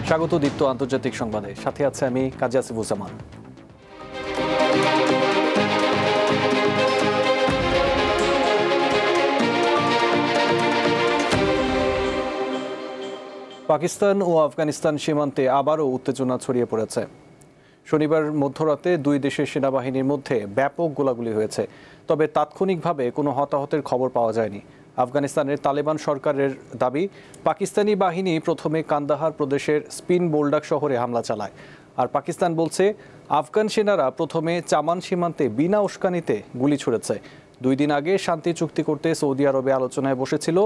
স্বাগত দীপ্ত আন্তর্জাতিক সংবাদে, সাথে আছে আমি কাজী আসিফুজ্জামান। পাকিস্তান ও আফগানিস্তান সীমান্তে আবারও উত্তেজনা ছড়িয়ে পড়েছে। শনিবার মধ্যরাতে দুই দেশের সেনাবাহিনীর মধ্যে ব্যাপক গোলাগুলি হয়েছে, তবে তাৎক্ষণিকভাবে কোনো হতাহতের খবর পাওয়া যায়নি। আফগানিস্তানের তালেবান সরকারের দাবি, পাকিস্তানি বাহিনী প্রথমে কান্দাহার প্রদেশের স্পিন বোল্ডাক শহরে হামলা চালায়, আর পাকিস্তান বলছে আফগান সেনারা প্রথমে চামান সীমান্তে বিনা উস্কানিতে গুলি ছুড়েছে। 2 দিন আগে শান্তি চুক্তি করতে সৌদি আরবে আলোচনায় বসেছিল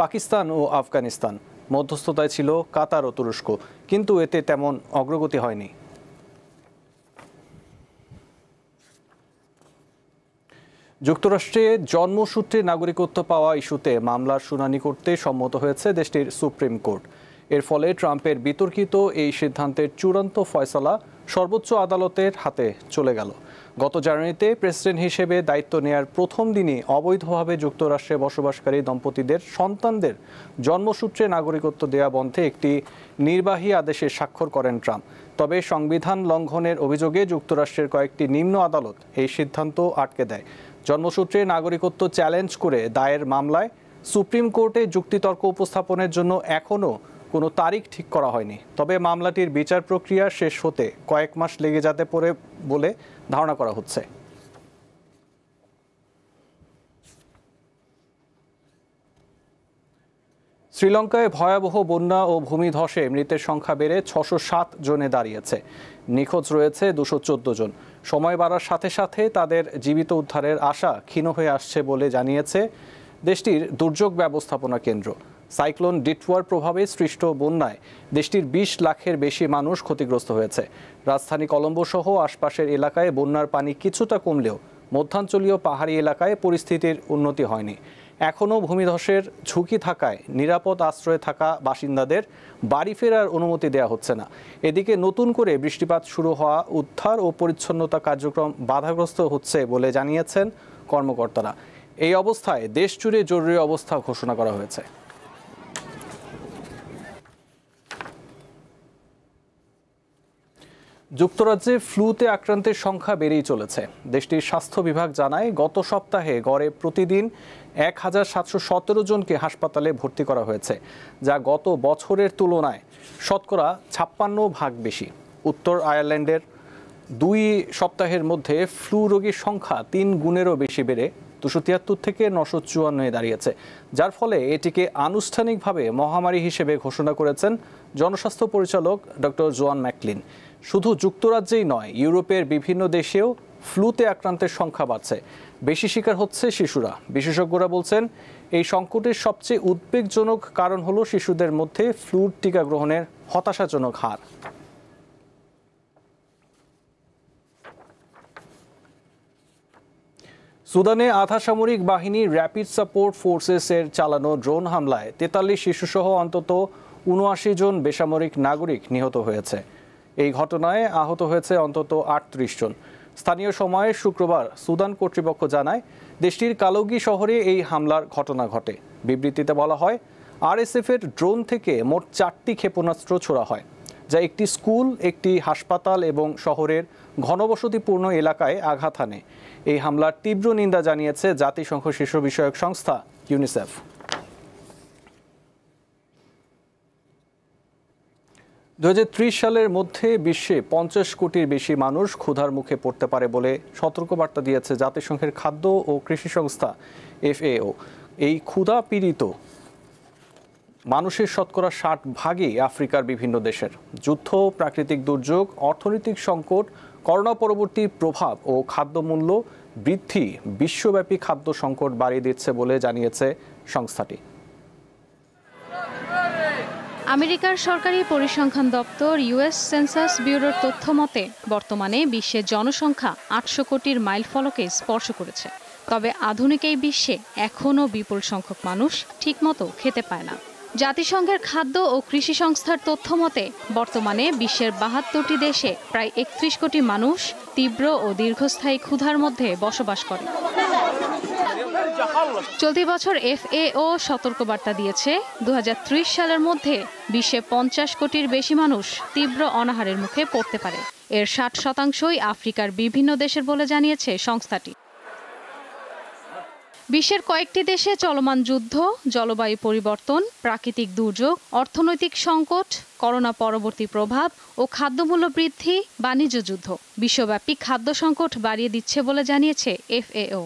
পাকিস্তান ও আফগানিস্তান। মধ্যস্থতায় ছিল কাতার ও তুরস্ক, কিন্তু এতে তেমন অগ্রগতি হয়নি। যুক্তরাষ্ট্রে জন্মসূত্রে নাগরিকত্ব পাওয়া ইস্যুতে মামলার শুনানি করতে সম্মত হয়েছে দেশটির সুপ্রিম কোর্ট। এর ফলে ট্রাম্পের বিতর্কিত এই সিদ্ধান্তের চূড়ান্ত ফয়সালা সর্বোচ্চ আদালতের হাতে চলে গেল। গত জানুয়ারিতে প্রেসিডেন্ট হিসেবে দায়িত্ব নেয়ার প্রথম দিনই অবৈধভাবে যুক্তরাষ্ট্রে বসবাসকারী দম্পতিদের সন্তানদের জন্মসূত্রে নাগরিকত্ব দেওয়া বন্ধে একটি নির্বাহী আদেশে স্বাক্ষর করেন ট্রাম্প। তবে সংবিধান লঙ্ঘনের অভিযোগে যুক্তরাষ্ট্রের কয়েকটি নিম্ন আদালত এই সিদ্ধান্ত আটকে দেয়। জন্মসূত্রে নাগরিকত্ব চ্যালেঞ্জ করে দায়ের মামলায় সুপ্রিম কোর্টে যুক্তিতর্ক উপস্থাপনের জন্য এখনও কোনো তারিখ ঠিক করা হয়নি। তবে মামলাটির বিচার প্রক্রিয়া শেষ হতে কয়েক মাস লেগে যেতে পারে বলে ধারণা করা হচ্ছে। শ্রীলঙ্কায় ভয়াবহ বন্যা ও ভূমিধসে মৃতের সংখ্যা বেড়ে 607 জনে দাঁড়িয়েছে। নিখোঁজ রয়েছে 214 জন। সময় বাড়ার সাথে সাথে তাদের জীবিত উদ্ধারের আশা ক্ষীণ হয়ে আসছে বলে জানিয়েছে দেশটির দুর্যোগ ব্যবস্থাপনা কেন্দ্র। সাইক্লোন ডিটওয়ার প্রভাবে সৃষ্ট বন্যায় দেশটির 20 লাখের বেশি মানুষ ক্ষতিগ্রস্ত হয়েছে। রাজধানী কলম্বো সহ আশপাশের এলাকায় বন্যার পানি কিছুটা কমলেও মধ্যাঞ্চলীয় পাহাড়ি এলাকায় পরিস্থিতির উন্নতি হয়নি। এখনও ভূমিধসের ঝুঁকি থাকায় নিরাপদ আশ্রয়ে থাকা বাসিন্দাদের বাড়ি ফেরার অনুমতি দেওয়া হচ্ছে না। এদিকে নতুন করে বৃষ্টিপাত শুরু হওয়া উদ্ধার ও পরিচ্ছন্নতা কার্যক্রম বাধাগ্রস্ত হচ্ছে বলে জানিয়েছেন কর্মকর্তারা। এই অবস্থায় দেশ জুড়ে জরুরি অবস্থা ঘোষণা করা হয়েছে। যুক্তরাজ্যে ফ্লুতে আক্রান্তের সংখ্যা বেড়েই চলেছে। দেশটির স্বাস্থ্য বিভাগ জানায়, গত সপ্তাহে গড়ে প্রতিদিন 1717 জনকে হাসপাতালে ভর্তি করা হয়েছে, যা গত বছরের তুলনায় শতকরা 56% বেশি। উত্তর আয়ারল্যান্ডের 2 সপ্তাহের মধ্যে ফ্লু রোগীর সংখ্যা 3 গুণেরও বেশি বেড়ে 273 থেকে 954 দাঁড়িয়েছে, যার ফলে এটিকে আনুষ্ঠানিকভাবে মহামারী হিসেবে ঘোষণা করেছেন জনস্বাস্থ্য পরিচালক ডক্টর জোয়ান ম্যাকলিন। শুধু যুক্তরাজ্যেই নয়, ইউরোপের বিভিন্ন দেশেও ফ্লুতে আক্রান্তের সংখ্যা বাড়ছে। বেশি শিকার হচ্ছে শিশুরা। বিশেষজ্ঞরা বলছেন, এই সংকটের সবচেয়ে উদ্বেগজনক কারণ হলো শিশুদের মধ্যে ফ্লুর টিকা গ্রহণের হতাশাজনক হার। সুদানে আধা সামরিক বাহিনী র্যাপিড সাপোর্ট ফোর্সেসের চালানো ড্রোন হামলায় 43 শিশুসহ অন্তত 79 জন বেসামরিক নাগরিক নিহত হয়েছে। এই ঘটনায় আহত হয়েছে অন্তত 38 জন। স্থানীয় সময়ে শুক্রবার সুদান কর্তৃপক্ষ জানায়, দেশটির কালৌগি শহরে এই হামলার ঘটনা ঘটে। বিবৃতিতে বলা হয়, আরএসএফের ড্রোন থেকে মোট 4টি ক্ষেপণাস্ত্র ছোড়া হয়, যা একটি স্কুল, একটি হাসপাতাল এবং শহরের ঘনবসতিপূর্ণ এলাকায় আঘাত হানে। এই হামলার তীব্র নিন্দা জানিয়েছে জাতিসংঘ শিশু বিষয়ক সংস্থা ইউনিসেফ। 2030 সালের মধ্যে বিশ্বে 50 কোটির বেশি মানুষ ক্ষুধার মুখে পড়তে পারে বলে সতর্কবার্তা দিয়েছে জাতিসংঘের খাদ্য ও কৃষি সংস্থা FAO। এই ক্ষুধা পীড়িত মানুষের শতকরা 60% আফ্রিকার বিভিন্ন দেশের। যুদ্ধ, প্রাকৃতিক দুর্যোগ, অর্থনৈতিক সংকট, করোনা পরবর্তী প্রভাব ও খাদ্যমূল্য বৃদ্ধি বিশ্বব্যাপী খাদ্য সংকট বাড়িয়ে দিচ্ছে বলে জানিয়েছে সংস্থাটি। আমেরিকার সরকারি পরিসংখ্যান দপ্তর US সেন্সাস ব্যুরোর তথ্য মতে বর্তমানে বিশ্বের জনসংখ্যা 800 কোটির মাইলফলকে স্পর্শ করেছে। তবে আধুনিক এই বিশ্বে এখনও বিপুল সংখ্যক মানুষ ঠিকমতো খেতে পায় না। জাতিসংঘের খাদ্য ও কৃষি সংস্থার তথ্য মতে বর্তমানে বিশ্বের 72টি দেশে প্রায় 31 কোটি মানুষ তীব্র ও দীর্ঘস্থায়ী ক্ষুধার মধ্যে বসবাস করে। চলতি বছর FAO সতর্কবার্তা দিয়েছে 2030 সালের মধ্যে বিশ্বে 50 কোটির বেশি মানুষ তীব্র অনাহারের মুখে পড়তে পারে। এর 60% আফ্রিকার বিভিন্ন দেশের বলে জানিয়েছে সংস্থাটি। বিশ্বের কয়েকটি দেশে চলমান যুদ্ধ, জলবায়ু পরিবর্তন, প্রাকৃতিক দুর্যোগ, অর্থনৈতিক সংকট, করোনা পরবর্তী প্রভাব ও খাদ্যমূল্য বৃদ্ধি, বাণিজ্য যুদ্ধ বিশ্বব্যাপী খাদ্য সংকট বাড়িয়ে দিচ্ছে বলে জানিয়েছে FAO।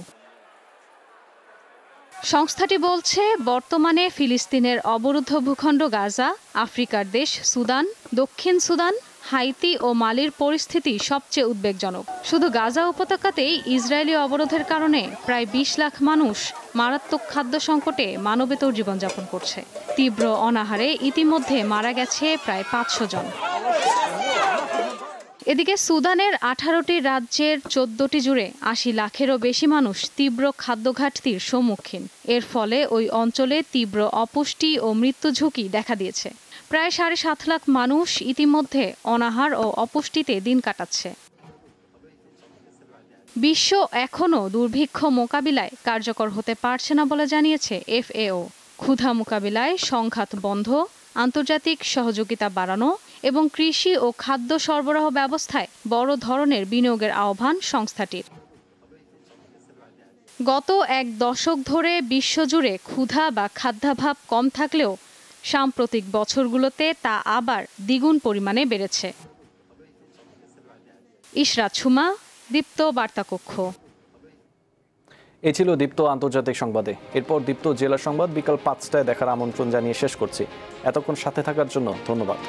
সংস্থাটি বলছে, বর্তমানে ফিলিস্তিনের অবরুদ্ধ ভূখণ্ড গাজা, আফ্রিকার দেশ সুদান, দক্ষিণ সুদান, হাইতি ও মালির পরিস্থিতি সবচেয়ে উদ্বেগজনক। শুধু গাজা উপত্যকাতেই ইসরায়েলি অবরোধের কারণে প্রায় 20 লাখ মানুষ মারাত্মক খাদ্য সংকটে মানবেতর জীবনযাপন করছে। তীব্র অনাহারে ইতিমধ্যে মারা গেছে প্রায় 500 জন। এদিকে সুদানের 18টি রাজ্যের 14টি জুড়ে 80 লাখেরও বেশি মানুষ তীব্র খাদ্য ঘাটতির সম্মুখীন। এর ফলে ওই অঞ্চলে তীব্র অপুষ্টি ও মৃত্যু ঝুঁকি দেখা দিয়েছে। প্রায় 7.5 লাখ মানুষ ইতিমধ্যে অনাহার ও অপুষ্টিতে দিন কাটাচ্ছে। বিশ্ব এখনও দুর্ভিক্ষ মোকাবিলায় কার্যকর হতে পারছে না বলে জানিয়েছে FAO। ক্ষুধা মোকাবিলায় সংঘাত বন্ধ, আন্তর্জাতিক সহযোগিতা বাড়ানো এবং কৃষি ও খাদ্য সরবরাহ ব্যবস্থায় বড় ধরনের বিনিয়োগের আহ্বান সংস্থাটির। গত এক দশক ধরে বিশ্বজুড়ে ক্ষুধা বা খাদ্যাভাব কম থাকলেও সাম্প্রতিক বছরগুলোতে তা আবার দ্বিগুণ পরিমাণে বেড়েছে। ইশরাত সুমা, দীপ্ত বার্তাকক্ষ। এ ছিল দীপ্ত আন্তর্জাতিক সংবাদে। এরপর দীপ্ত জেলা সংবাদ বিকাল 5টায় দেখার আমন্ত্রণ জানিয়ে শেষ করছি। এতক্ষণ সাথে থাকার জন্য ধন্যবাদ।